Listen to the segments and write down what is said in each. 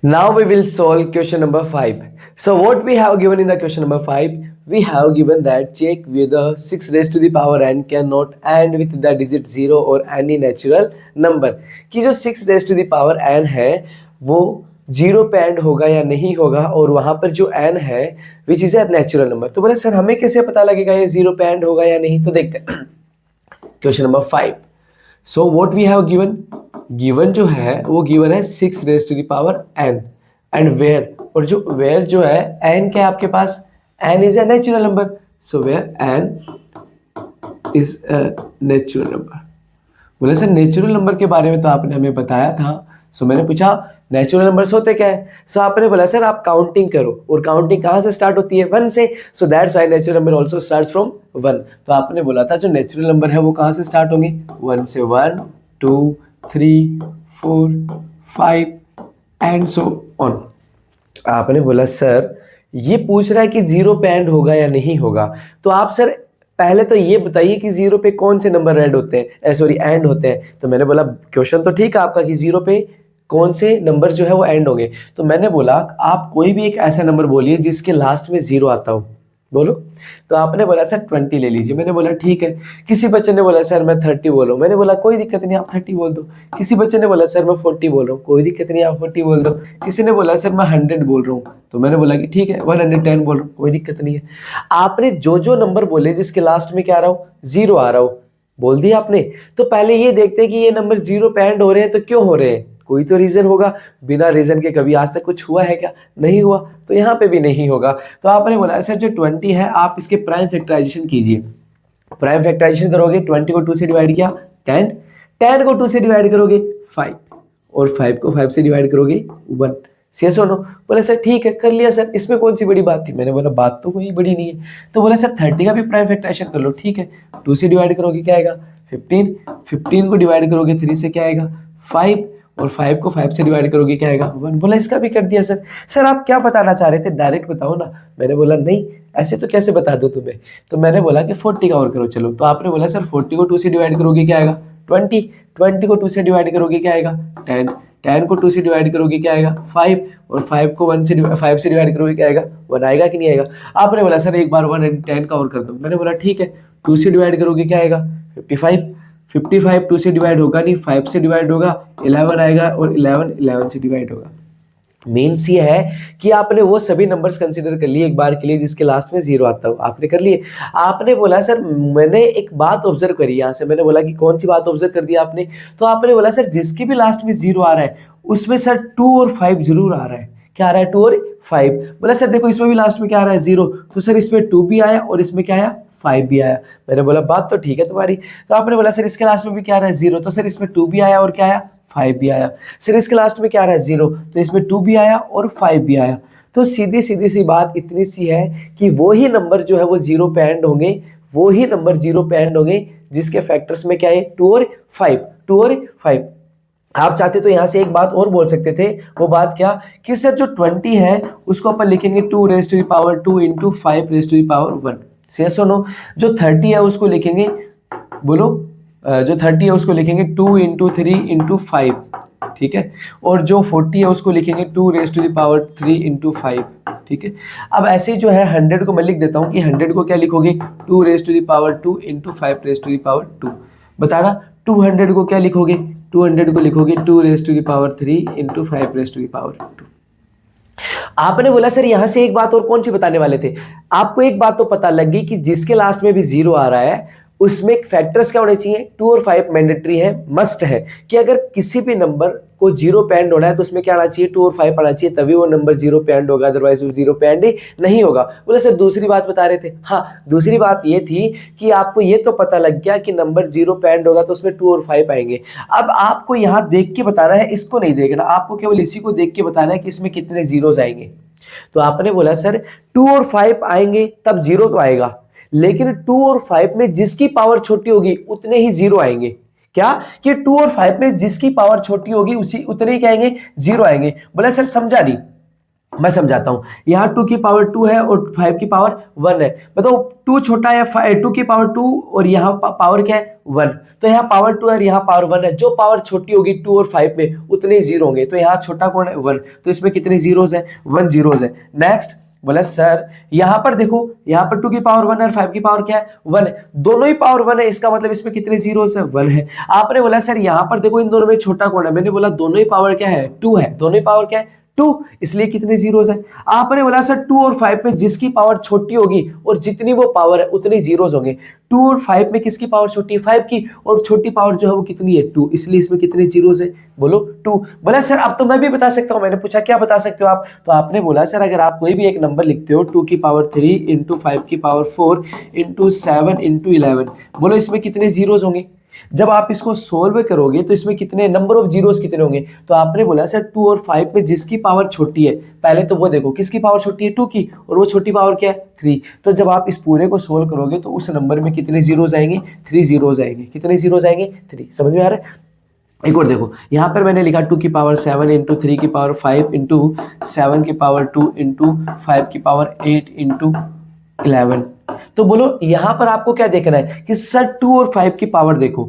Now we will solve question number 5. So what we have given in the question number 5, we have given that check whether 6 raised to the power n cannot end with the digit 0 or any natural number. कि जो 6 raised to the power n है वो 0 पे and होगा या नहीं होगा, और वहाँ पर जो n है which is a natural number. तो बोले सर हमें कैसे पता लगेगा ये 0 पे एंड होगा या नहीं, तो देखते हैं question number 5। So what we have given जो है वो गिवन है 6 raise to the power n and where, और जो वेयर जो है n क्या है आपके पास, n is a natural number, so where n is a natural number. बोले सर नेचुरल नंबर के बारे में तो आपने हमें बताया था, सो मैंने पूछा नेचुरल नंबर्स होते क्या है, सो आपने बोला सर आप काउंटिंग करो, और काउंटिंग कहाँ से स्टार्ट होती है, 1 से, so that's why natural number also starts from 1। तो आपने बोला था जो नेचुरल नंबर है वो कहाँ से स्टार्ट होंगे, 1 से, 1 2 3 4 5 एंड सो ऑन। आपने बोला सर ये पूछ रहा है कि 0 पे एंड होगा या नहीं होगा, तो आप सर पहले तो ये बताइए कि 0 पे कौन से नंबर एंड होते हैं, सॉरी एंड होते हैं। तो मैंने बोला क्वेश्चन तो ठीक है आपका कि 0 पे कौन से नंबर जो है वो एंड होंगे, तो मैंने बोला आप कोई भी एक ऐसा नंबर बोलिए जिसके लास्ट में 0 आता हो, बोलो। तो आपने बोला सर 20 ले लीजिए, मैंने बोला ठीक है। किसी बच्चे ने बोला सर मैं 30 बोल रहा हूँ, मैंने बोला कोई दिक्कत नहीं आप 30 बोल दो। किसी बच्चे ने बोला सर मैं 40 बोल रहा हूँ, कोई दिक्कत नहीं आप 40 बोल दो। किसी ने बोला सर मैं 100 बोल रहा हूँ, तो मैंने बोला कि ठीक है 110 बोल रहा हूँ, कोई दिक्कत नहीं है। आपने जो जो नंबर बोले जिसके लास्ट में क्या आ रहा हो, 0 आ रहा हो, बोल दिया आपने। तो पहले ये देखते हैं कि ये नंबर 0 पे एंड हो रहे हैं तो क्यों हो रहे हैं, कोई तो रीजन होगा। बिना रीजन के कभी आज तक कुछ हुआ है क्या, नहीं हुआ, तो यहाँ पे भी नहीं होगा। तो आपने बोला सर जो 20 है आप इसके प्राइम फैक्टराइजेशन कीजिए। प्राइम फैक्टराइजेशन करोगे, 20 को 2 से डिवाइड किया 10, 10 को 2 से डिवाइड करोगे 5, और 5 को 5 से डिवाइड करोगे 1। यस और नो, बोला सर ठीक है कर लिया सर, इसमें कौन सी बड़ी बात थी, मैंने बोला बात तो कोई बड़ी नहीं है। तो बोला सर 30 का भी प्राइम फैक्टराइजेशन कर लो, ठीक है 2 से डिवाइड करोगे क्या आएगा 15, 15 को डिवाइड करोगे 3 से क्या आएगा 5, और 5 को 5 से डिवाइड करोगे क्या आएगा 1। बोला इसका भी कर दिया सर। सर आप क्या बताना चाह रहे थे, डायरेक्ट बताओ ना। मैंने बोला नहीं ऐसे तो कैसे बता दो तुम्हें, तो मैंने बोला कि 40 का और करो चलो। तो आपने बोला सर 40 को 2 से डिवाइड करोगे क्या आएगा 20, 20 को 2 से डिवाइड करोगे क्या आएगा 10, 10 को 2 से डिवाइड करोगे क्या आएगा 5, और 5 को 5 से डिवाइड करोगे क्या आएगा 1, आएगा कि नहीं आएगा। आपने बोला सर एक बार 110 का और कर दो, मैंने बोला ठीक है 2 से डिवाइड करोगे क्या आएगा 55, 55 2 से डिवाइड होगा नहीं, 5 से डिवाइड होगा 11 आएगा, और 11 11 से डिवाइड होगा। मीन्स ये है कि आपने वो सभी नंबर्स कंसीडर कर लिए एक बार के लिए जिसके लास्ट में 0 आता हो, आपने कर लिए। आपने बोला सर मैंने एक बात ऑब्जर्व करी, यहाँ से मैंने बोला कि कौन सी बात ऑब्जर्व कर दी आपने, तो आपने बोला सर जिसके भी लास्ट में 0 आ रहा है उसमें सर 2 और 5 जरूर आ रहा है। क्या आ रहा है 2 और 5। बोला सर देखो इसमें भी लास्ट में क्या आ रहा है 0, तो सर इसमें 2 भी आया और इसमें क्या आया 5 भी आया। मैंने बोला बात तो ठीक है तुम्हारी। तो आपने बोला सर इसके लास्ट में भी क्या आ रहा है 0, तो सर इसमें 2 भी आया और क्या आया 5 भी आया। सर इसके लास्ट में क्या आ रहा है 0, तो इसमें 2 भी आया और 5 भी आया। तो सीधी सीधी सी बात इतनी सी है कि वो ही नंबर जो है वो 0 पे एंड होंगे, वो ही नंबर 0 पे एंड होंगे जिसके फैक्टर्स में क्या है 2 और 5, 2 और 5। आप चाहते तो यहाँ से एक बात और बोल सकते थे, वो बात क्या कि सर जो 20 है उसको अपन लिखेंगे 2 raise to the power 2 into 5 raise to the power 1। Yes और नो। जो 30 है उसको लिखेंगे, बोलो जो 30 है उसको लिखेंगे 2 इंटू 3 इंटू 5, ठीक है। और जो 40 है उसको लिखेंगे 2 raise to the power 3 into 5, ठीक है। अब ऐसे जो है 100 को मैं लिख देता हूँ कि 100 को क्या लिखोगे 2 raise to the power 2 into 5 raise to the power 2। बताना 200 को क्या लिखोगे, 200 को लिखोगे 2 raise to the power 3 into 5 raise to the power 2। आपने बोला सर यहां से एक बात और कौन सी बताने वाले थे, आपको एक बात तो पता लग गई कि जिसके लास्ट में भी 0 आ रहा है उसमें फैक्टर्स क्या होने चाहिए 2 और 5 मैंडेटरी है, मस्ट है कि अगर किसी भी नंबर को 0 पे एंड होना है तो उसमें क्या आना चाहिए 2 और 5 आना चाहिए, तभी वो नंबर 0 पे एंड होगा, अदरवाइज वो 0 पे एंड नहीं होगा। बोले सर दूसरी बात बता रहे थे, हाँ दूसरी बात ये थी कि आपको ये तो पता लग गया कि नंबर 0 पे एंड होगा तो उसमें 2 और 5 आएंगे। अब आपको यहाँ देख के बताना है, इसको नहीं देखना, आपको केवल इसी को देख के बताना है कि इसमें कितने जीरोज आएंगे। तो आपने बोला सर 2 और 5 आएंगे तब 0 तो आएगा, लेकिन 2 और 5 में जिसकी पावर छोटी होगी उतने ही 0 आएंगे। क्या कि 2 और 5 में जिसकी पावर छोटी होगी उसी उतने ही क्या आएंगे 0 आएंगे। बोला सर समझा नहीं, मैं समझाता हूँ। यहाँ 2 की पावर 2 है और 5 की पावर 1 है। बताओ 2 छोटा है 2 की पावर 2 और यहाँ पावर क्या है 1। तो यहाँ पावर 2 है और यहाँ पावर 1 है। जो पावर छोटी होगी 2 और 5 में उतने ही जीरो होंगे। तो यहाँ छोटा कौन है 1। तो इसमें कितने जीरोज है 1 जीरोज है। नेक्स्ट बोला सर यहाँ पर देखो, यहाँ पर 2 की पावर 1 है और 5 की पावर क्या है 1 है। दोनों ही पावर 1 है, इसका मतलब इसमें कितने जीरोज है 1 है। आपने बोला सर यहाँ पर देखो इन दोनों में छोटा कौन है, मैंने बोला दोनों ही पावर क्या है 2 है। दोनों ही पावर क्या है 2, इसलिए कितने जीरोज है। आपने बोला सर 2 और 5 में जिसकी पावर छोटी होगी और जितनी वो पावर है उतनी जीरोज होंगे। 2 और 5 में किसकी पावर छोटी है 5 की, और छोटी पावर जो है वो कितनी है 2, इसलिए इसमें कितने जीरोज है बोलो 2। बोला सर अब तो मैं भी बता सकता हूं। मैंने पूछा क्या बता सकते हो आप, तो आपने बोला सर अगर आप कोई भी एक नंबर लिखते हो 2 की पावर 3 इंटू 5 की पावर 4 इंटू 7 इंटू 11, बोलो इसमें कितने जीरोज होंगे। जब आप इसको सोल्व करोगे तो इसमें कितने नंबर ऑफ जीरोस कितने होंगे। तो आपने बोला सर 2 और 5 में जिसकी पावर छोटी है, पहले तो वो देखो किसकी पावर छोटी है 2 की, और वो छोटी पावर क्या है 3। तो जब आप इस पूरे को सोल्व करोगे तो उस नंबर में कितने जीरोस आएंगे 3 जीरोस आएंगे। कितने जीरोस आएंगे 3। समझ में आ रहा है। एक और देखो यहाँ पर मैंने लिखा 2 की पावर 7 इंटू 3 की पावर 5 इंटू 7 की पावर 2 इंटू 5 की पावर 8 इंटू 11। तो बोलो यहां पर आपको क्या देखना है कि सर 2 और 5 की पावर देखो,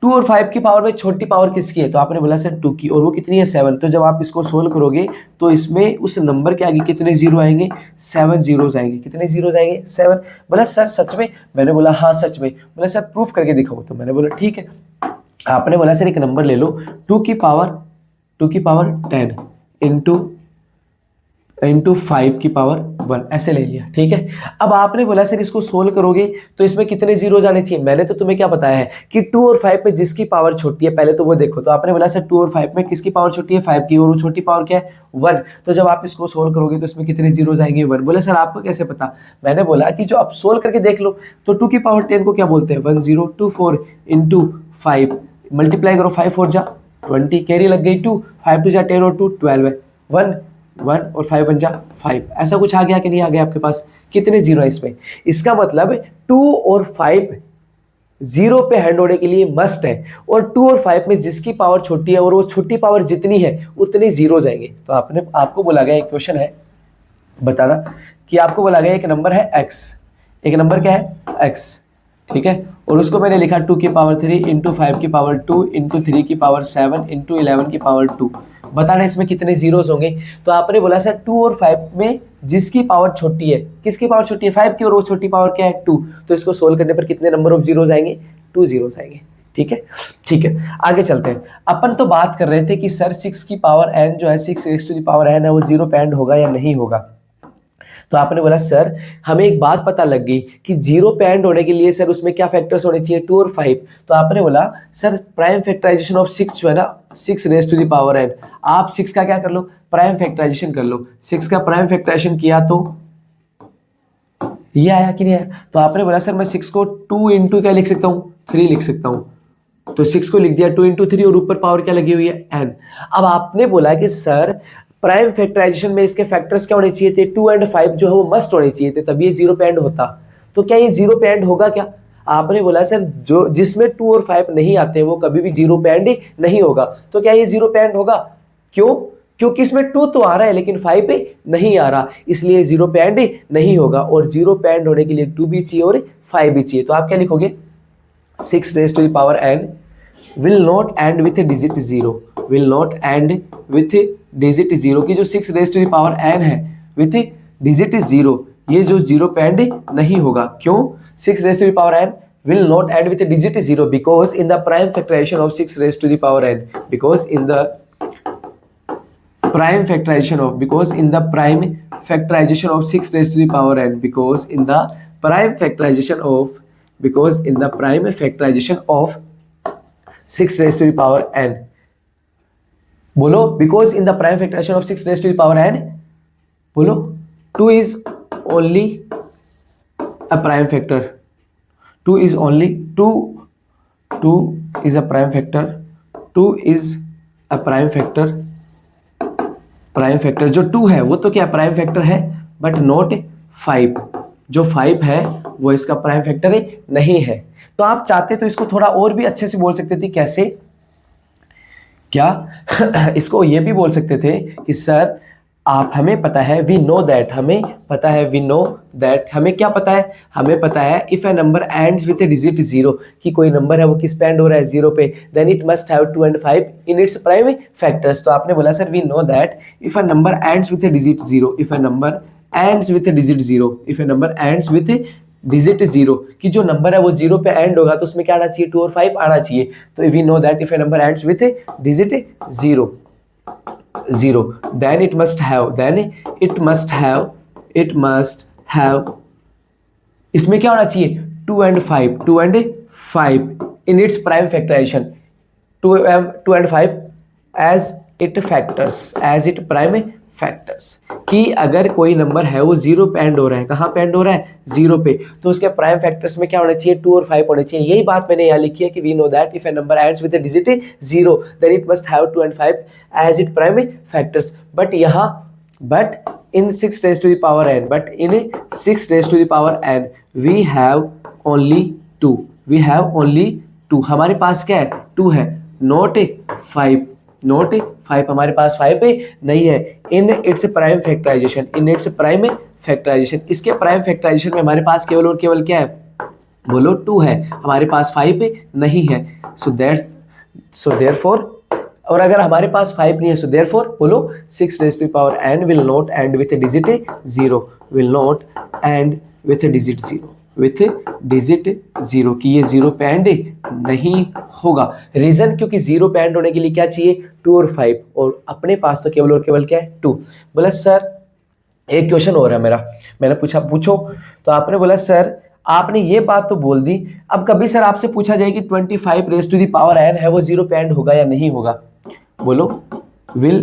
2 और 5 की पावर में छोटी पावर किसकी है, तो आपने बोला सर 2 की, और वो कितनी है 7। तो जब आप इसको सोल्व करोगे तो इसमें उस नंबर के आगे कितने जीरो आएंगे 7 जीरोस आएंगे। कितने जीरोस आएंगे 7। बोला सर सच में, मैंने बोला हाँ सच में। बोला सर प्रूफ करके दिखाओ, तो मैंने बोला ठीक है। आपने बोला सर एक नंबर ले लो 2 की पावर 10 इंटू 5 की पावर 1, ऐसे ले लिया ठीक है। अब आपने बोला सर इसको सोल्व करोगे तो इसमें कितने जीरो जाने चाहिए। मैंने तो तुम्हें क्या बताया है कि 2 और 5 में जिसकी पावर छोटी है पहले तो वो देखो। तो आपने बोला सर 2 और 5 में किसकी पावर छोटी है 5 की, और वो छोटी पावर क्या है 1। तो जब आप इसको सोल्व करोगे तो इसमें कितने जीरो आएंगे 1। बोले सर आपको कैसे पता। मैंने बोला कि जो आप सोल्व करके देख लो। तो 2 की पावर 10 को क्या बोलते हैं 1024 इंटू 5, मल्टीप्लाई करो 5 4 जा 20, कैरी लग गई 2, 5 2 जा 10 और 2 12 है 1 1 और 5 1 जा 5। ऐसा कुछ आ गया कि नहीं आ गया आपके पास। कितने जीरो है इसमें। इसका मतलब 2 और 5 जीरो पे हैंड होने के लिए मस्ट है, और 2 और 5 में जिसकी पावर छोटी है और वो छोटी पावर जितनी है उतने जीरो जाएंगे। तो आपको बोला गया एक क्वेश्चन है बताना कि आपको बोला गया एक नंबर है x, एक नंबर क्या है x ठीक है, और उसको मैंने लिखा 2 की पावर 3 इंटू 5 की पावर 2 इंटू 3 की पावर 7 इंटू 11 की पावर 2। बताना इसमें कितने जीरोस होंगे। तो आपने बोला सर 2 और 5 में जिसकी पावर छोटी है, किसकी पावर छोटी है 5 की, और वो छोटी पावर क्या है 2। तो इसको सोल्व करने पर कितने नंबर ऑफ जीरोस आएंगे 2 जीरोस आएंगे। ठीक है ठीक है, आगे चलते हैं। अपन तो बात कर रहे थे कि सर 6 की पावर n जो है 6 raise to the power n है वो जीरो पे एंड होगा या नहीं होगा। तो आपने बोला सर हमें एक बात पता लग गई कि जीरो पे एंड होने के लिए सर उसमें क्या फैक्टर्स होने चाहिए 2 और 5। तो आपने बोला सर प्राइम फैक्टराइजेशन ऑफ 6 जो है ना 6 raise to the power n, आप 6 का क्या कर लो प्राइम फैक्टराइजेशन कर लो। 6 का प्राइम फैक्टराइजेशन किया तो ये आया कि नहीं आया। तो आपने बोला सर मैं 6 को 2 इंटू क्या लिख सकता हूँ 3 लिख सकता हूँ। तो 6 को लिख दिया 2 इंटू 3 और ऊपर पावर क्या लगी हुई है n। अब आपने बोला कि सर प्राइम फैक्टराइजेशन में इसके फैक्टर्स क्या होने चाहिए थे 2 एंड 5 जो है वो मस्ट होने चाहिए थे, तभी ये जीरो पे एंड होता। तो क्या ये जीरो पे एंड होगा क्या। आपने बोला सर जो जिसमें 2 और 5 नहीं आते वो कभी भी जीरो पे एंड नहीं होगा। तो क्या ये जीरो पे एंड होगा, क्यों, क्योंकि इसमें 2 तो आ रहा है लेकिन 5 पे नहीं आ रहा, इसलिए जीरो पे एंड नहीं होगा। और जीरो पे एंड होने के लिए 2 भी चाहिए और 5 भी चाहिए। तो आप क्या लिखोगे 6 raise to the power n will not end with a digit 0, will not end with digit 0 की जो 6 raise to the power n है with digit 0, ये जो जीरो पे एंड नहीं होगा। क्यों 6 raise to the power n will not end with a digit 0 because in the prime factorization of 6 raised to the power n, because in the prime factorization of 6 raised to the power n, because in the prime factorization of 6 raised to the power n, बोलो because in the prime factorization of 6 raised to the power n, बोलो 2 is only a prime factor, 2 is a prime factor, 2 is a prime factor जो 2 है वो तो क्या prime factor है but not 5, जो 5 है वो इसका प्राइम फैक्टर नहीं है। तो आप चाहते तो इसको थोड़ा और भी अच्छे से बोल सकते थे, कैसे क्या इसको ये भी बोल सकते थे कि सर आप हमें पता है वी नो दैट, हमें पता है वी नो दैट, हमें क्या पता है, हमें पता है if a number ends with a digit zero, कि कोई नंबर है वो किस पे एंड हो रहा है, जीरो पे, then it must have 2 and 5 in its prime factors. तो आपने बोला sir we know that if a number ends with a digit zero, if a number ends with a digit zero, if a number ends with digit zero, कि जो number है वो zero पे and होगा तो उसमें क्या आना चाहिए, 2 और 5 आना चाहिए। तो we know that if a number ends with digit zero zero, then it must have इसमें क्या होना चाहिए, 2 and 5 in its prime factorization, 2 and 5 as it prime factors, कि अगर कोई नंबर है वो जीरो पे एंड हो रहा है, कहाँ पे एंड हो रहा है, जीरो पे, तो उसके प्राइम फैक्टर्स में क्या होना चाहिए, 2 और 5 होने चाहिए। यही बात मैंने यहाँ लिखी है कि we know that if a number ends with a digit zero then it must have 2 and 5 as it prime factors. But in 6 raised to the power n, we have only 2, हमारे पास क्या है, 2 है, नॉट 5 हमारे पास 5 नहीं है। इन its prime factorisation, इसके prime factorisation में हमारे पास केवल और केवल क्या है, बोलो 2 है, हमारे पास 5 नहीं है। सो देयरफॉर, और अगर हमारे पास 5 नहीं है, सो देयरफॉर बोलो 6 raised to the power n will not end with a digit 0, कि ये 0 पे एंड नहीं होगा। रीजन, क्योंकि 0 पे एंड होने के लिए क्या चाहिए, 2 और 5, और अपने पास तो केवल और केवल क्या है, 2। बोला सर एक क्वेश्चन हो रहा है मेरा, मैंने पूछा पूछो, तो आपने बोला सर आपने ये बात तो बोल दी, अब कभी सर आपसे पूछा जाए कि 25 raised to the power n है वो 0 पे एंड होगा या नहीं होगा, बोलो will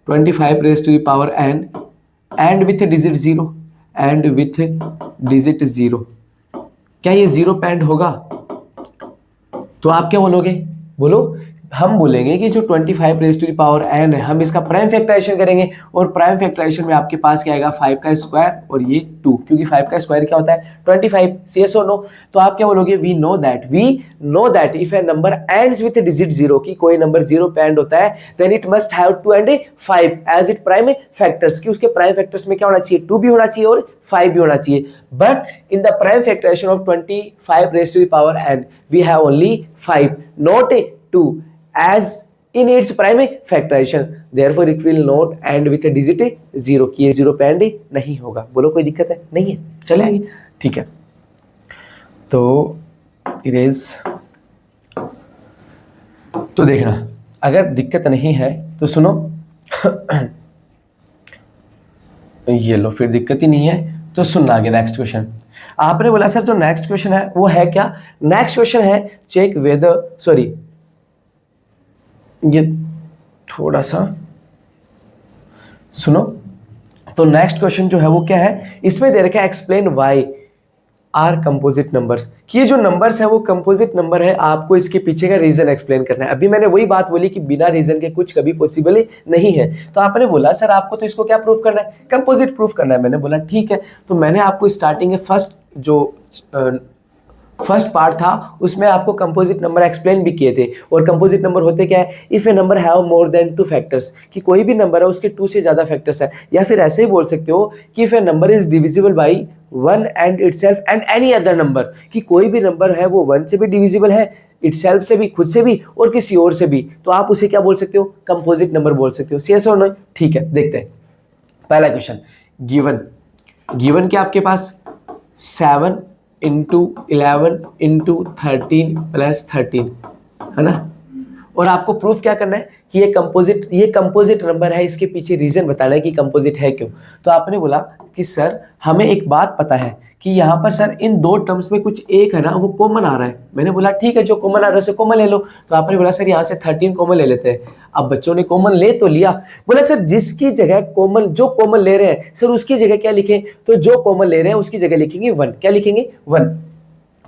25 raised to the power n and with digit 0, क्या ये 0 पे एंड होगा? तो आप क्या बोलोगे, बोलो हम बोलेंगे कि जो 25 raised to the power n है, हम इसका प्राइम फैक्टराइजेशन करेंगे, और प्राइम फैक्टराइजेशन में आपके पास क्या आएगा, 5 का स्क्वायर और ये 2, क्योंकि 5 का स्क्वायर क्या होता है, 25। yes or no? तो आप क्या बोलोगे, we know that if a number ends with digit 0, कि कोई नंबर 0 पे एंड होता है, then it must have 2 and 5 as it prime factors, कि उसके प्राइम फैक्टर्स में क्या होना चाहिए, 2 भी होना चाहिए और 5 भी होना चाहिए। But in the prime factorisation of 25 raised to the power n we have only 5, not 2 as in its prime factorization, therefore it will not end with a digit 0, कि ये 0 पे एंड नहीं होगा। बोलो कोई दिक्कत है, नहीं है, चले आगे, ठीक है। तो इरेज, तो देखना अगर दिक्कत नहीं है तो सुनो ये लो, फिर दिक्कत ही नहीं है तो सुनना आगे नेक्स्ट क्वेश्चन। आपने बोला सर जो नेक्स्ट क्वेश्चन है वो है क्या, नेक्स्ट क्वेश्चन है चेक वेदर, सॉरी ये थोड़ा सा सुनो, तो नेक्स्ट क्वेश्चन जो है वो क्या है, इसमें दे रखा है explain why are composite numbers, कि ये जो नंबर्स है वो कंपोजिट नंबर है, आपको इसके पीछे का रीजन एक्सप्लेन करना है। अभी मैंने वही बात बोली कि बिना रीजन के कुछ कभी पॉसिबल नहीं है, तो आपने बोला सर आपको तो इसको क्या प्रूफ करना है, कंपोजिट प्रूफ करना है। मैंने बोला ठीक है, तो मैंने आपको स्टार्टिंग में फर्स्ट पार्ट था उसमें आपको कंपोजिट नंबर एक्सप्लेन भी किए थे, और कंपोजिट नंबर होते क्या है, if a number have more than 2 factors, कि कोई भी नंबर है उसके 2 से ज्यादा फैक्टर्स है, या फिर ऐसे ही बोल सकते हो कि if a number is divisible by 1 and itself and any other number, कि कोई भी नंबर है वो 1 से भी डिविजिबल है, इटसेल्फ से भी, खुद से भी, और किसी और से भी, तो आप उसे क्या बोल सकते हो, कंपोजिट नंबर बोल सकते हो। यस और नो? ठीक है, देखते हैं पहला क्वेश्चन। गिवन क्या आपके पास 7 into 11 into 13 plus 13 है ना, और आपको प्रूफ क्या करना है कि ये कंपोजिट नंबर है, इसके पीछे रीजन बताना है कि कंपोजिट है क्यों। तो आपने बोला कि सर हमें एक बात पता है कि यहाँ पर सर इन 2 टर्म्स में कुछ एक है ना वो कॉमन आ रहा है। मैंने बोला ठीक है, जो कॉमन आ रहा है उसे कॉमन ले लो। तो आपने बोला सर यहाँ से 13 कॉमन ले लेते हैं। अब बच्चों ने कॉमन ले तो लिया, बोला सर जिसकी जगह जो कॉमन ले रहे हैं सर उसकी जगह क्या लिखें, तो जो कॉमन ले रहे हैं उसकी जगह लिखेंगे 1। क्या लिखेंगे? 1।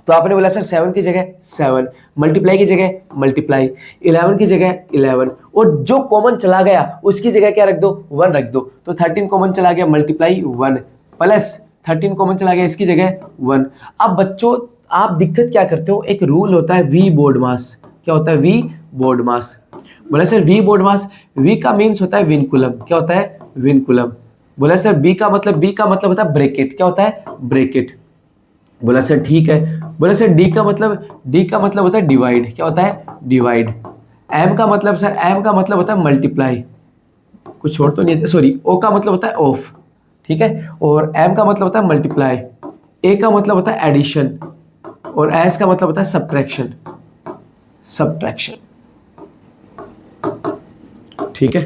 तो आपने बोला सर 7 की जगह 7, मल्टीप्लाई की जगह मल्टीप्लाई, 11 की जगह 11, और जो कॉमन चला गया उसकी जगह क्या रख दो? 1 रख दो। तो 13 कॉमन चला गया, मल्टीप्लाई 1 प्लस 13 कॉमन चला गया, इसकी जगह 1। अब बच्चों आप दिक्कत क्या करते हो, एक रूल होता है वी बोर्ड मास। क्या होता है? V BODMAS. बोला sir V BODMAS, V का मीन्स होता है विनकुलम, क्या होता है विनकुलम। बोला सर बी का मतलब होता है ब्रैकेट, क्या होता है ब्रैकेट। बोला सर ठीक है। बोला सर डी का मतलब होता है डिवाइड, क्या होता है डिवाइड। एम का मतलब सर, एम का मतलब होता है मल्टीप्लाई, कुछ और तो नहीं है, सॉरी ओ का मतलब होता है ऑफ, ठीक है, और एम का मतलब होता है मल्टीप्लाई, ए का मतलब होता है एडिशन, और एस का मतलब होता है सब्ट्रैक्शन, सब्ट्रैक्शन, ठीक है,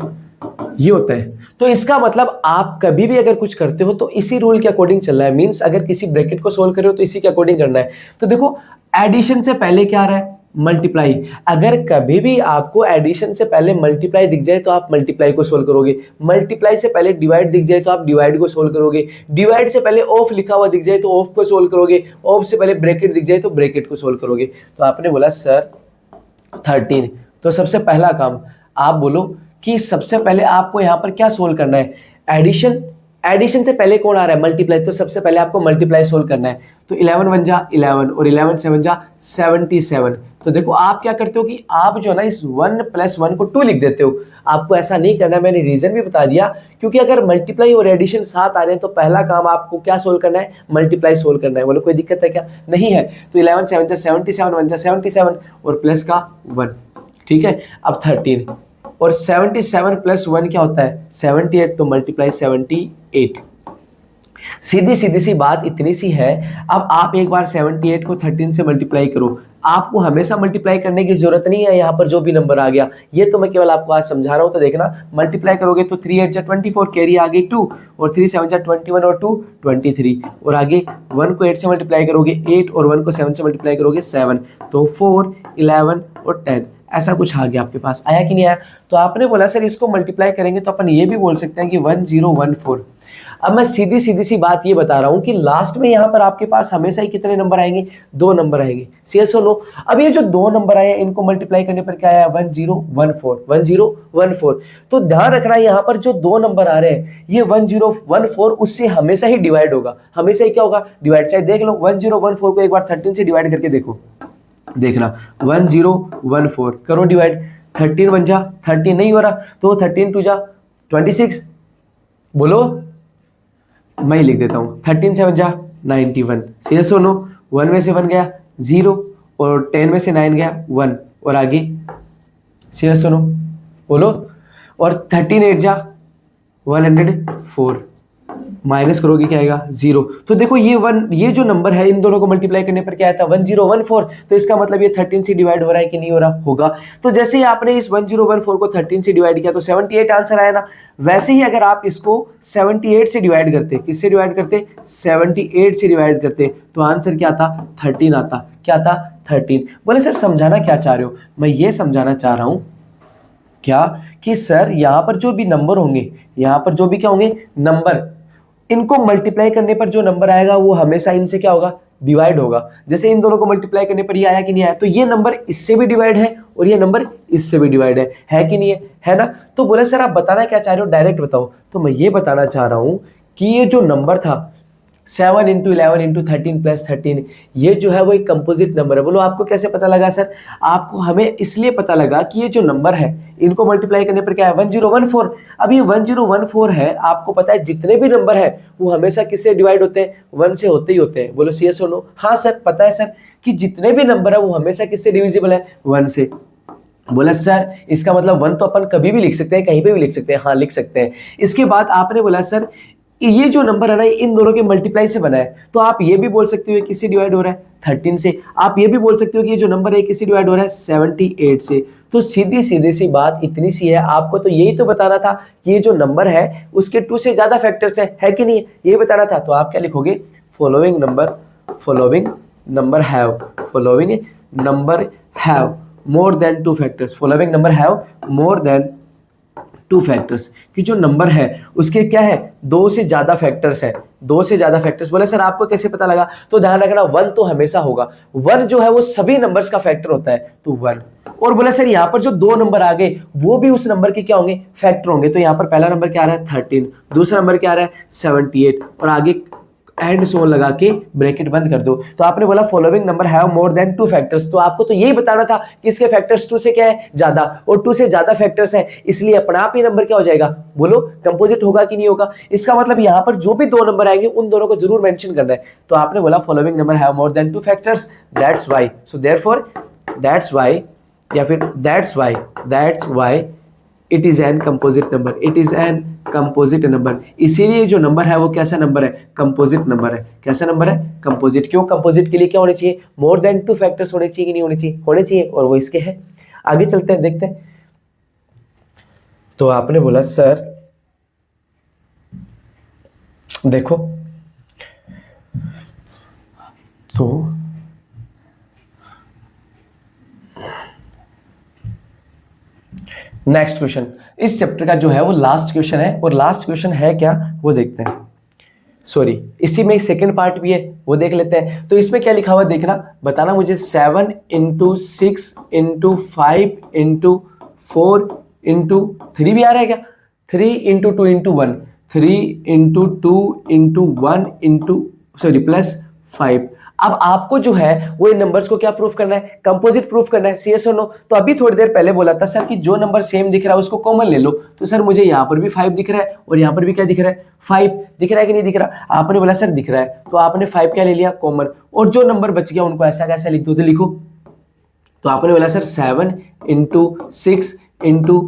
ये होता है। तो इसका मतलब आप कभी भी अगर कुछ करते हो तो इसी रूल के अकॉर्डिंग चलना है, मींस अगर किसी ब्रैकेट को सोल्व कर रहे हो तो इसी के अकॉर्डिंग करना है। तो देखो एडिशन से पहले क्या आ रहा है मल्टीप्लाई, अगर कभी भी आपको एडिशन से पहले मल्टीप्लाई दिख जाए तो आप मल्टीप्लाई को सोल्व करोगे, मल्टीप्लाई से पहले डिवाइड दिख जाए तो आप डिवाइड को सोल्व करोगे, डिवाइड से पहले ऑफ लिखा हुआ दिख जाए तो ऑफ को सोल्व करोगे, ऑफ से पहले ब्रैकेट दिख जाए तो ब्रैकेट को सोल्व करोगे। तो आपने बोला सर 13, तो सबसे पहला काम आप बोलो कि सबसे पहले आपको यहां पर क्या सोल्व करना है, एडिशन, एडिशन से पहले कौन आ रहा है मल्टीप्लाई, तो सबसे पहले आपको मल्टीप्लाई सोल्व करना है। तो 11 1 जा 11 और 11 7 जा 77। तो देखो आप क्या करते हो कि आप जो ना इस 1 + 1 को 2 लिख देते हो, आपको ऐसा नहीं करना, मैंने रीजन भी बता दिया, क्योंकि अगर मल्टीप्लाई और एडिशन साथ आ रहे हैं तो पहला काम आपको क्या सोल्व करना है मल्टीप्लाई सोल्व करना है। बोलो कोई दिक्कत है क्या, नहीं है। तो 11 7 जा 77, 1 जा 77 और प्लस का 1, ठीक है। अब 13 और 77 + 1 क्या होता है 78, तो मल्टीप्लाई 78। सीधी सीधी सी बात इतनी सी है। अब आप एक बार 78 को 13 से मल्टीप्लाई करो, आपको हमेशा मल्टीप्लाई करने की जरूरत नहीं है, यहाँ पर जो भी नंबर आ गया ये तो मैं केवल आपको आज समझा रहा हूँ। तो देखना मल्टीप्लाई करोगे तो 3 8 जा 24, कैरी आ गई 2, और 3 7 जा 21 और 2 23, और आगे 1 को 8 से मल्टीप्लाई करोगे 8, और 1 को 7 से मल्टीप्लाई करोगे 7, तो 4 11 और 10, ऐसा कुछ आ गया आपके पास, आया कि नहीं आया। तो आपने बोला सर इसको मल्टीप्लाई करेंगे तो अपन ये भी बोल सकते हैं कि 1014। अब मैं सीधी सीधी सी बात ये बता रहा हूं कि लास्ट में यहां पर आपके पास हमेशा ही कितने नंबर आएंगे, 2 नंबर आएंगे, यस और नो। अब ये जो 2 नंबर आए इनको मल्टीप्लाई करने पर क्या आया 1014, 1014। तो ध्यान रखना यहां पर जो 2 नंबर आ रहे हैं ये 1014 उससे हमेशा ही डिवाइड होगा, हमेशा ही क्या होगा डिवाइड। चाहे देख लो 1014 को एक बार 13 से डिवाइड करके देखो, देखना 1014 करो डिवाइड, 13 1 जा 13 नहीं हो रहा, तो 13 2 जा 26, बोलो मैं ही लिख देता हूँ 13 7 जा 91, से सुनो 1 में से 1 गया 0, और 10 में से 9 गया 1, और आगे से सुनो बोलो, और 13 8 जा 104, माइनस करोगे क्या आएगा 0। तो देखो ये जो नंबर है इन दोनों को मल्टीप्लाई करने पर क्या आता है 1014, तो इसका मतलब ये 13 से डिवाइड हो रहा है कि नहीं हो रहा, होगा। तो जैसे ही आपने इस 1014 को 13 से डिवाइड किया तो 78 आंसर आया ना, वैसे ही अगर आप इसको 78 से डिवाइड करते, किससे डिवाइड करते 78 से डिवाइड करते, तो आंसर क्या आता 13 आता, क्या आता 13। बोले सर समझाना क्या चाह रहे हो, मैं ये समझाना चाह रहा हूं क्या कि सर यहां पर जो भी नंबर होंगे, यहां पर जो भी क्या होंगे नंबर, इनको मल्टीप्लाई करने पर जो नंबर आएगा वो हमेशा इनसे क्या होगा डिवाइड होगा। जैसे इन दोनों को मल्टीप्लाई करने पर ये आया कि नहीं आया, तो ये नंबर इससे भी डिवाइड है और ये नंबर इससे भी डिवाइड है कि नहीं है ना। तो बोले सर आप बताना क्या चाह रहे हो, डायरेक्ट बताओ। तो मैं ये बताना चाह रहा हूं कि ये जो नंबर था 7 × 11 × 13 + 13, ये जो है वो एक कंपोजिट नंबर है। बोलो आपको कैसे पता लगा सर, आपको हमें इसलिए पता लगा कि ये जो नंबर है इनको मल्टीप्लाई करने पर क्या है 1014। अब ये 1014 है, आपको पता है जितने भी नंबर है वो हमेशा किससे डिवाइड होते हैं 1 से होते ही होते हैं। बोलो सी एस नो, हाँ सर पता है सर कि जितने भी नंबर है वो हमेशा किससे डिविजिबल है 1 से। बोला सर इसका मतलब 1 तो अपन कभी भी लिख सकते हैं, कहीं पे भी लिख सकते हैं, हाँ लिख सकते हैं। इसके बाद आपने बोला सर ये जो नंबर है ना इन दोनों के मल्टीप्लाई से बना है, तो आप ये भी बोल सकते हो किससे डिवाइड हो रहा है 13 से, आप ये भी बोल सकते हो कि ये जो नंबर है किससे डिवाइड हो रहा है 78 से। तो सीधी सीधी सी बात इतनी सी है, आपको तो यही तो बताना था कि ये जो नंबर है उसके 2 से ज्यादा फैक्टर्स है कि नहीं, ये बताना था। तो आप क्या लिखोगे following number have more than 2 factors, following number have more than 2 factors, कि जो नंबर है उसके क्या है 2 से ज्यादा फैक्टर्स है, 2 से ज्यादा फैक्टर्स। बोले सर आपको कैसे पता लगा, तो ध्यान रखना 1 तो हमेशा होगा, 1 जो है वो सभी नंबर्स का फैक्टर होता है, तो 1। और बोले सर यहाँ पर जो 2 नंबर आ गए वो भी उस नंबर के क्या होंगे फैक्टर होंगे। तो यहाँ पर पहला नंबर क्या आ रहा है 13, दूसरा नंबर क्या आ रहा है 78, और आगे एंड सो लगा के ब्रैकेट बंद कर दो। तो आपने बोला following number have more than 2 factors, तो आपको तो यही बताना था कि इसके फैक्टर्स 2 से क्या है ज्यादा, और 2 से ज्यादा फैक्टर्स है, इसलिए अपना आप ही नंबर क्या हो जाएगा, बोलो कंपोजिट होगा कि नहीं होगा। इसका मतलब यहां पर जो भी दो नंबर आएंगे उन दोनों को जरूर मेंशन करना है। तो आपने बोला following number have more than 2 factors, that's why, so therefore that's why, या फिर that's why it is an composite number, it is an composite number. इसीलिए जो नंबर है वो कैसा नंबर है, कंपोजिट नंबर है। कैसा नंबर है, कंपोजिट। क्यों, कंपोजिट के लिए क्या होने चाहिए, मोर देन 2 फैक्टर्स होने चाहिए कि नहीं होने चाहिए, होने चाहिए, और वो इसके हैं। आगे चलते हैं, देखते हैं। तो आपने बोला सर देखो, तो नेक्स्ट क्वेश्चन, इस चैप्टर का जो है वो लास्ट क्वेश्चन है, और लास्ट क्वेश्चन है क्या वो देखते हैं। सॉरी, इसी में सेकंड पार्ट भी है, वो देख लेते हैं। तो इसमें क्या लिखा हुआ देखना, बताना मुझे। 7 इंटू 6 इंटू 5 इंटू 4 इंटू 3 भी आ रहा है क्या, 3 into 2 into 1, 3 into 2 into 1 into sorry plus 5। अब आपको जो है वो इन नंबर्स को क्या प्रूफ करना है, कंपोजिट प्रूफ करना है, सी एस और नो। तो अभी थोड़ी देर पहले बोला था सर कि जो नंबर सेम दिख रहा है उसको कॉमन ले लो। तो सर मुझे यहाँ पर भी 5 दिख रहा है और यहाँ पर भी क्या दिख रहा है, 5 दिख रहा है कि नहीं दिख रहा। आपने बोला सर दिख रहा है, तो आपने 5 क्या ले लिया, कॉमन, और जो नंबर बच गया उनको ऐसा कैसा लिख दो, तो लिखो। तो आपने बोला सर 7 इंटू 6 इंटू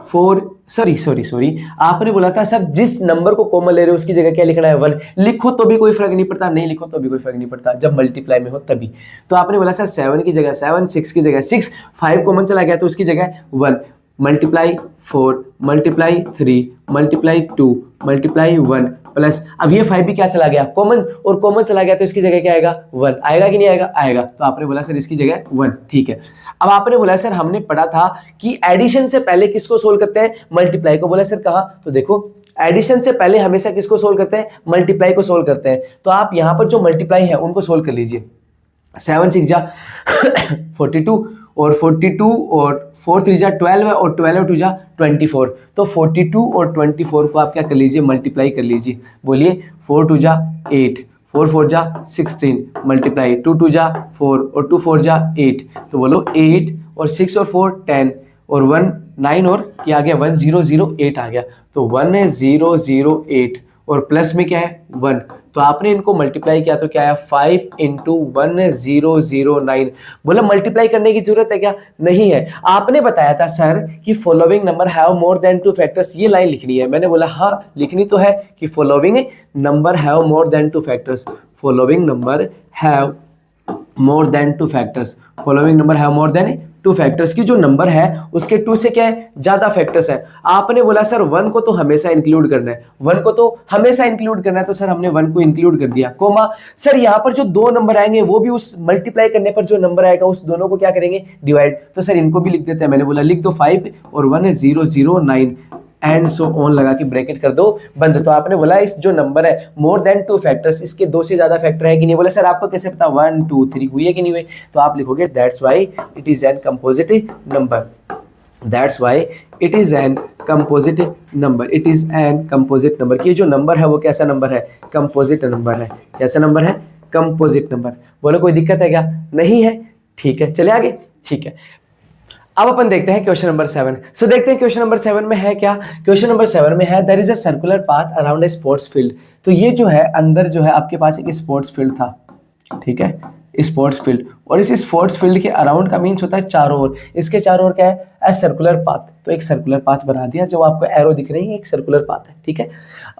4 सॉरी आपने बोला था सर जिस नंबर को कॉमन ले रहे हो उसकी जगह क्या लिखना है, 1। लिखो तो भी कोई फर्क नहीं पड़ता, नहीं लिखो तो भी कोई फर्क नहीं पड़ता, जब मल्टीप्लाई में हो तभी। तो आपने बोला सर 7 की जगह 7, 6 की जगह 6, 5 कॉमन चला गया तो उसकी जगह 1, multiply 4 multiply 3 multiply 2 multiply 1 plus, अब ये 5 भी क्या चला गया, कॉमन, और कॉमन चला गया तो इसकी जगह क्या आएगा, 1 आएगा कि नहीं आएगा, आएगा। तो आपने बोला सर इसकी जगह 1, ठीक है। अब आपने बोला सर हमने पढ़ा था कि एडिशन से पहले किसको सोल्व करते हैं, मल्टीप्लाई को। बोला सर कहा, तो देखो एडिशन से पहले हमेशा किसको सोल्व करते हैं, मल्टीप्लाई को सोल्व करते हैं। तो आप यहां पर जो मल्टीप्लाई है उनको सोल्व कर लीजिए। 7 6 जा 42 और 42 और 4 3 जा 12 है और 12 2 जा 24। तो 42 और 24 को आप क्या कर लीजिए, मल्टीप्लाई कर लीजिए। बोलिए 4 2 जा 8, 4 4 जा 16 मल्टीप्लाई 2 2 जा 4 और 2 4 जा 8। तो बोलो 8 और 6 और 4 10 और 1 9 और क्या आ गया, 1008 आ गया। तो 1008 और प्लस में क्या है 1। तो आपने इनको मल्टीप्लाई किया तो क्या आया, 5 इंटू 1009। बोला मल्टीप्लाई करने की जरूरत है क्या, नहीं है। आपने बताया था सर कि following number have more than 2 factors, ये लाइन लिखनी है। मैंने बोला हाँ लिखनी तो है कि following number have more than 2 factors, following number have more than 2 factors, following number have more than 2 factors की जो नंबर है उसके 2 से क्या है, ज्यादा फैक्टर्स है। आपने बोला सर 1 को तो हमेशा इंक्लूड करना है, 1 को तो हमेशा इंक्लूड करना है, तो सर हमने 1 को इंक्लूड कर दिया, कोमा। सर यहाँ पर जो दो नंबर आएंगे वो भी उस मल्टीप्लाई करने पर जो नंबर आएगा उस दोनों को क्या करेंगे, डिवाइड। तो सर इनको भी लिख देते हैं। मैंने बोला लिख दो 5 और 1009 एंड सो ऑन लगा के ब्रैकेट कर दो बंद। तो आपने बोला इस जो नंबर है मोर देन 2 फैक्टर्स, इसके 2 से ज्यादा फैक्टर है कि नहीं। बोला सर आपको कैसे पता, 1 2 3 हुई है कि नहीं हुई। तो आप लिखोगे that's why it is an composite number, that's why it is an composite number, it is an composite number. कि जो नंबर है वो कैसा नंबर है, कंपोजिट नंबर है। कैसा नंबर है, कंपोजिट नंबर। बोलो कोई दिक्कत है क्या, नहीं है, ठीक है। चले आगे, ठीक है। अब अपन देखते हैं क्वेश्चन नंबर 7। सो देखते हैं क्वेश्चन नंबर 7 में है क्या। क्वेश्चन नंबर 7 में है there is a circular path around a sports field. तो ये जो है अंदर जो है आपके पास एक स्पोर्ट्स फील्ड था, ठीक है, स्पोर्ट्स फील्ड। और इस स्पोर्ट्स फील्ड के अराउंड का मीन्स होता है चारों ओर, इसके चारों ओर क्या है, ए सर्कुलर पाथ। तो एक सर्कुलर पाथ बना दिया, जो आपको एरो दिख रही है एक सर्कुलर पाथ है, ठीक है।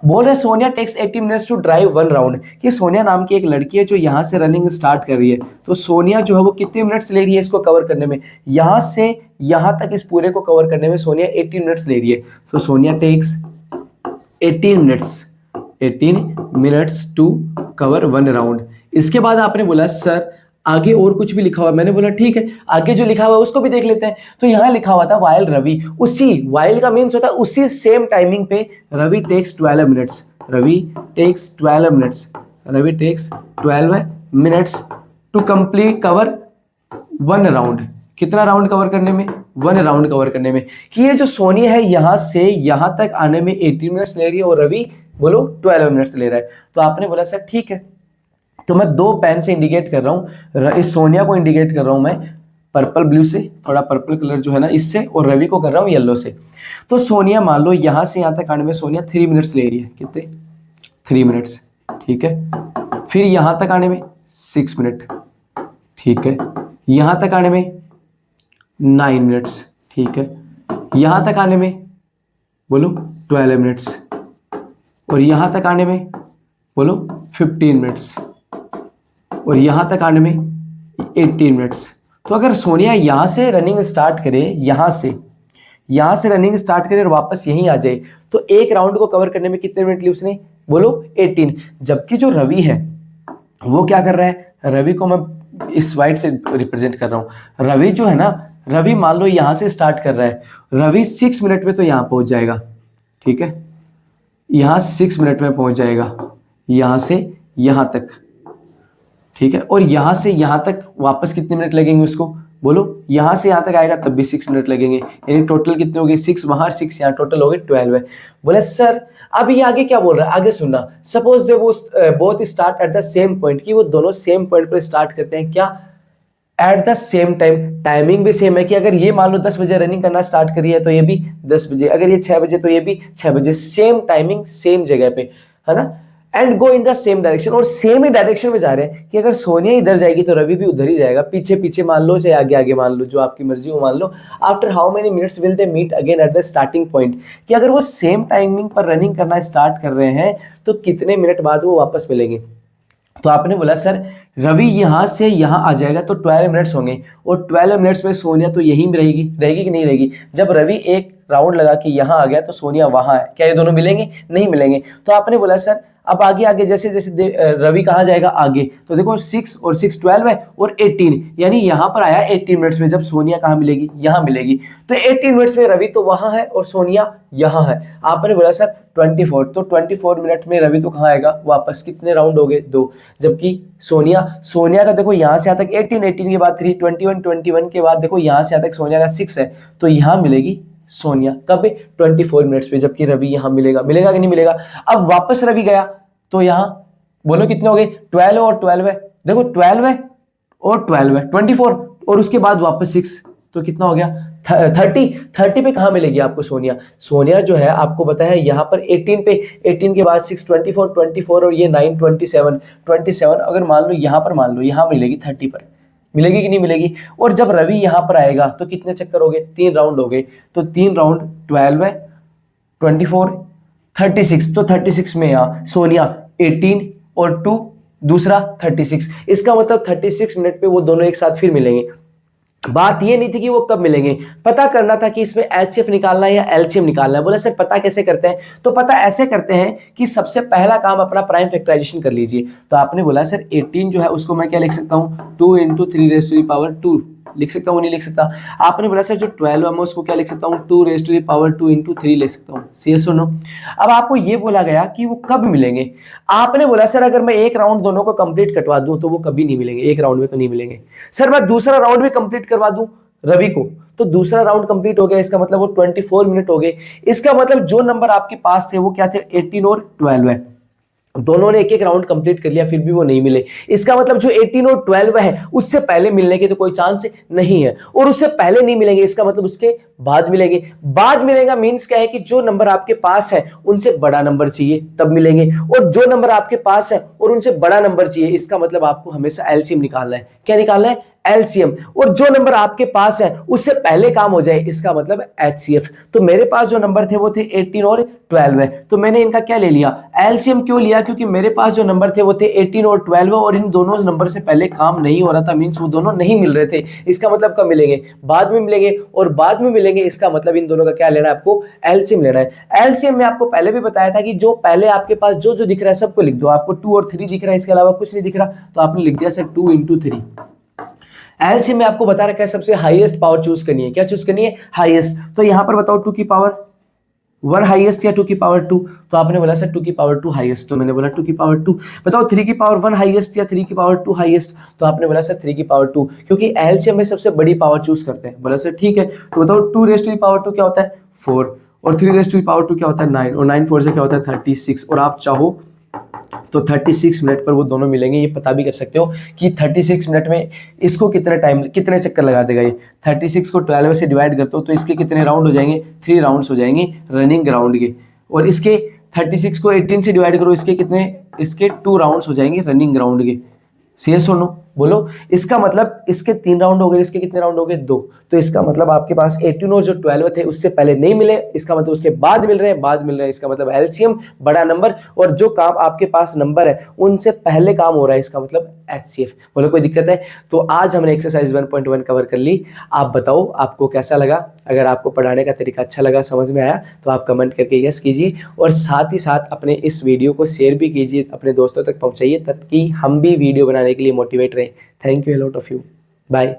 बोल रहे Sonia takes 80 minutes to drive 1 round, कि सोनिया नाम की एक लड़की है जो यहाँ से रनिंग स्टार्ट कर रही है। तो सोनिया जो है वो कितने मिनट्स ले रही है इसको कवर करने में, यहाँ से यहाँ तक इस पूरे को कवर करने में सोनिया 18 मिनट्स ले रही है। तो Sonia takes 18 minutes to cover 1 round. इसके बाद आपने बोला सर आगे और कुछ भी लिखा हुआ है। मैंने बोला ठीक है, आगे जो लिखा हुआ है उसको भी देख लेते हैं। तो यहाँ लिखा हुआ था वाइल रवि, उसी वाइल का मीन्स होता है उसी सेम टाइमिंग पे Ravi takes 12 minutes, Ravi takes 12 minutes, Ravi takes 12 minutes to complete cover 1 round. कितना राउंड कवर करने में, 1 राउंड कवर करने में। कि ये जो सोनिया है यहाँ से यहाँ तक आने में 18 मिनट्स ले रही है और रवि बोलो 12 मिनट्स ले रहा है। तो आपने बोला सर ठीक है, तो मैं 2 पेन से इंडिकेट कर रहा हूँ, इस सोनिया को इंडिकेट कर रहा हूँ मैं पर्पल ब्लू से, थोड़ा पर्पल कलर जो है ना इससे, और रवि को कर रहा हूँ येलो से। तो सोनिया मान लो यहाँ से यहाँ तक आने में सोनिया 3 मिनट्स ले रही है, कितने 3 मिनट्स, ठीक है। फिर यहाँ तक आने में 6 मिनट, ठीक है। यहाँ तक आने में 9 मिनट्स, ठीक है। यहाँ तक आने में बोलो 12 मिनट्स, और यहाँ तक आने में बोलो 15 मिनट्स, और यहाँ तक आने में 18 मिनट्स। तो अगर सोनिया यहाँ से रनिंग स्टार्ट करे, यहाँ से रनिंग स्टार्ट करे और वापस यहीं आ जाए, तो एक राउंड को कवर करने में कितने मिनट लिए उसने, बोलो 18। जबकि जो रवि है वो क्या कर रहा है, रवि को मैं इस वाइट से रिप्रेजेंट कर रहा हूँ। रवि जो है ना, रवि मान लो यहाँ से स्टार्ट कर रहा है, रवि 6 मिनट में तो यहाँ पहुँच जाएगा, ठीक है। यहाँ 6 मिनट में पहुँच जाएगा, यहाँ से यहाँ तक, ठीक है। और यहाँ से यहाँ तक वापस कितने मिनट लगेंगे उसको, बोलो यहाँ से यहाँ तक आएगा तब भी 6 मिनट लगेंगे, यानी टोटल कितने हो गए, 6 वहाँ 6 यहाँ, टोटल हो गए 12 है। बोले सर अब ये आगे क्या बोल रहा है, आगे सुनना। सपोज दे वो both start at the same point, कि वो दोनों सेम पॉइंट पर स्टार्ट करते हैं, क्या at the same time, timing भी सेम है, कि अगर ये मान लो 10 बजे रनिंग करना स्टार्ट करी है तो ये भी 10 बजे, अगर ये 6 बजे तो ये भी 6 बजे, सेम टाइमिंग सेम जगह पे, है ना। And go in the same direction, और सेम ही डायरेक्शन में जा रहे हैं, कि अगर सोनिया इधर जाएगी तो रवि भी उधर ही जाएगा, पीछे पीछे मान लो चाहे आगे आगे मान लो, जो आपकी मर्जी हो मान लो। After how many minutes will they meet again at the starting point, कि अगर वो सेम टाइमिंग पर रनिंग करना स्टार्ट कर रहे हैं तो कितने मिनट बाद वो वापस मिलेंगे। तो आपने बोला सर रवि यहाँ से यहाँ आ जाएगा तो 12 मिनट्स होंगे, और 12 मिनट्स में सोनिया तो यहीं भी रहेगी कि नहीं रहेगी। जब रवि एक राउंड लगा के यहाँ आ गया तो सोनिया वहाँ है, क्या ये दोनों मिलेंगे, नहीं मिलेंगे। तो आपने बोला सर अब आगे आगे जैसे जैसे रवि कहाँ जाएगा आगे, तो देखो 6 और 6 12 है, और 18, यानी यहाँ पर आया 18 मिनट्स में, जब सोनिया कहाँ मिलेगी, यहाँ मिलेगी। तो 18 मिनट्स में रवि तो वहाँ है और सोनिया यहाँ है। आपने बोला सर 24, तो 24 मिनट में रवि तो कहाँ आएगा वापस, कितने राउंड हो गए 2। जबकि सोनिया का देखो यहाँ से यहाँ तक 18 के बाद 3, 21 के बाद देखो यहाँ से यहाँ तक सोनिया का 6 है, तो यहाँ मिलेगी सोनिया कब, 24 मिनट्स पे, जबकि रवि यहाँ मिलेगा कि नहीं मिलेगा। अब वापस रवि गया तो यहाँ बोलो कितने हो गए, 12 और 12 है, देखो 12 है और 12 है 24, और उसके बाद वापस 6, तो कितना हो गया 30 पे कहाँ मिलेगी आपको सोनिया जो है आपको बताया यहाँ पर 18 पे, 18 के बाद 6 24 और ये 9 27, अगर मान लो यहाँ मिलेगी 30 पर, मिलेगी कि नहीं मिलेगी। और जब रवि यहाँ पर आएगा तो कितने चक्कर हो गए, 3 राउंड हो गए, तो 3 राउंड 12 है 24 36, तो 36 में यहाँ सोनिया 18 और 2 दूसरा 36, इसका मतलब 36 मिनट पे वो दोनों एक साथ फिर मिलेंगे। बात ये नहीं थी कि वो कब मिलेंगे, पता करना था कि इसमें एचसीएफ निकालना है या एलसीएम निकालना है। बोला सर पता कैसे करते हैं, तो पता ऐसे करते हैं कि सबसे पहला काम अपना प्राइम फैक्टराइजेशन कर लीजिए। तो आपने बोला सर 18 जो है उसको मैं क्या लिख सकता हूँ, 2 × 3⁻² लिख सकता हूँ, नहीं लिख सकता। आपने बोला सर जो 12 है मैं उसको क्या लिख सकता हूँ, 2⁻² × 3 लिख सकता हूँ, yes or no। अब आपको ये बोला गया कि वो कब मिलेंगे। आपने बोला सर अगर मैं एक राउंड दोनों को कंप्लीट कटवा दूं तो वो कभी नहीं मिलेंगे, एक राउंड में तो नहीं मिलेंगे। सर मैं दूसरा राउंड भी कंप्लीट करवा दूं रवि को, तो दूसरा राउंड कंप्लीट हो गया, इसका मतलब वो 24 मिनट हो गए। इसका मतलब जो नंबर आपके पास थे वो क्या थे, 18 और 12 है। दोनों ने एक एक राउंड कंप्लीट कर लिया फिर भी वो नहीं मिले, इसका मतलब जो 18 और 12 है उससे पहले मिलने के तो कोई चांस नहीं है, और उससे पहले नहीं मिलेंगे इसका मतलब उसके बाद मिलेंगे। बाद मिलेगा मींस क्या है कि जो नंबर आपके पास है उनसे बड़ा नंबर चाहिए तब मिलेंगे, और जो नंबर आपके पास है और उनसे बड़ा नंबर चाहिए इसका मतलब आपको हमेशा एलसीएम निकालना है। क्या निकालना है, एलसीएम। और जो नंबर आपके पास है उससे पहले काम हो जाए इसका मतलब एचसीएफ। तो मेरे पास जो नंबर थे वो थे 18 और 12 है, तो मैंने इनका क्या ले लिया, एलसीएम। क्यों लिया, क्योंकि मेरे पास जो नंबर थे वो थे 18 और 12 और इन दोनों नंबर से पहले काम नहीं हो रहा था, मींस वो दोनों नहीं मिल रहे थे। इसका मतलब कब मिलेंगे, बाद में मिलेंगे, और बाद में मिलेंगे इसका मतलब इन दोनों का क्या लेना है आपको, एलसीएम लेना है। एलसीएम में आपको पहले भी बताया था कि जो पहले आपके पास जो जो दिख रहा है सबको लिख दो। आपको 2 और 3 दिख रहा है, इसके अलावा कुछ नहीं दिख रहा, तो आपने लिख दिया सर 2 × 3। एलसीएम में आपको बता रखा है सबसे हाईएस्ट पावर चूज करनी है। क्या चूज करनी है, हाईएस्ट। तो यहां पर बताओ 2 की पावर 1 हाईएस्ट या 2 की पावर 2, तो आपने बोला सर 2 की पावर 2 हाईएस्ट, तो मैंने बोला 2 की पावर 2। बताओ 3 की पावर 1 हाईएस्ट या 3 की पावर 2 हाईएस्ट, तो आपने बोला सर 3 की पावर 2, क्योंकि एलसीएम में सबसे बड़ी पावर चूज करते हैं। बोला सर ठीक है, तो बताओ 2 raised to the power 2 क्या होता है, 4 और 3 रेज टू द पावर 2 क्या होता है 9 और 9 4 से क्या होता है 36 और आप चाहो तो 36 मिनट पर वो दोनों मिलेंगे। ये पता भी कर सकते हो कि 36 मिनट में इसको कितने चक्कर लगा देगा ये। 36 को 12 से डिवाइड करते हो तो इसके कितने राउंड हो जाएंगे 3 राउंड्स हो जाएंगे रनिंग ग्राउंड के। और इसके 36 को 18 से डिवाइड करो इसके 2 राउंड्स हो जाएंगे रनिंग ग्राउंड के। सही सुनो बोलो। इसका मतलब इसके 3 राउंड हो गए, इसके कितने राउंड हो गए 2। तो इसका मतलब आपके पास 18 और जो 12 थे उससे पहले नहीं मिले, इसका मतलब उसके बाद मिल रहे हैं, इसका मतलब एलसीएम बड़ा नंबर और जो काम आपके पास नंबर है उनसे पहले काम हो रहा है, इसका मतलब एचसीएफ। बोलो कोई दिक्कत है? तो आज हमने एक्सरसाइज 1.1 कवर कर ली। आप बताओ आपको कैसा लगा? अगर आपको पढ़ाने का तरीका अच्छा लगा, समझ में आया तो आप कमेंट करके यस कीजिए और साथ ही साथ अपने इस वीडियो को शेयर भी कीजिए, अपने दोस्तों तक पहुंचाइए ताकि हम भी वीडियो बनाने के लिए मोटिवेट रहें। Thank you a lot of you. Bye.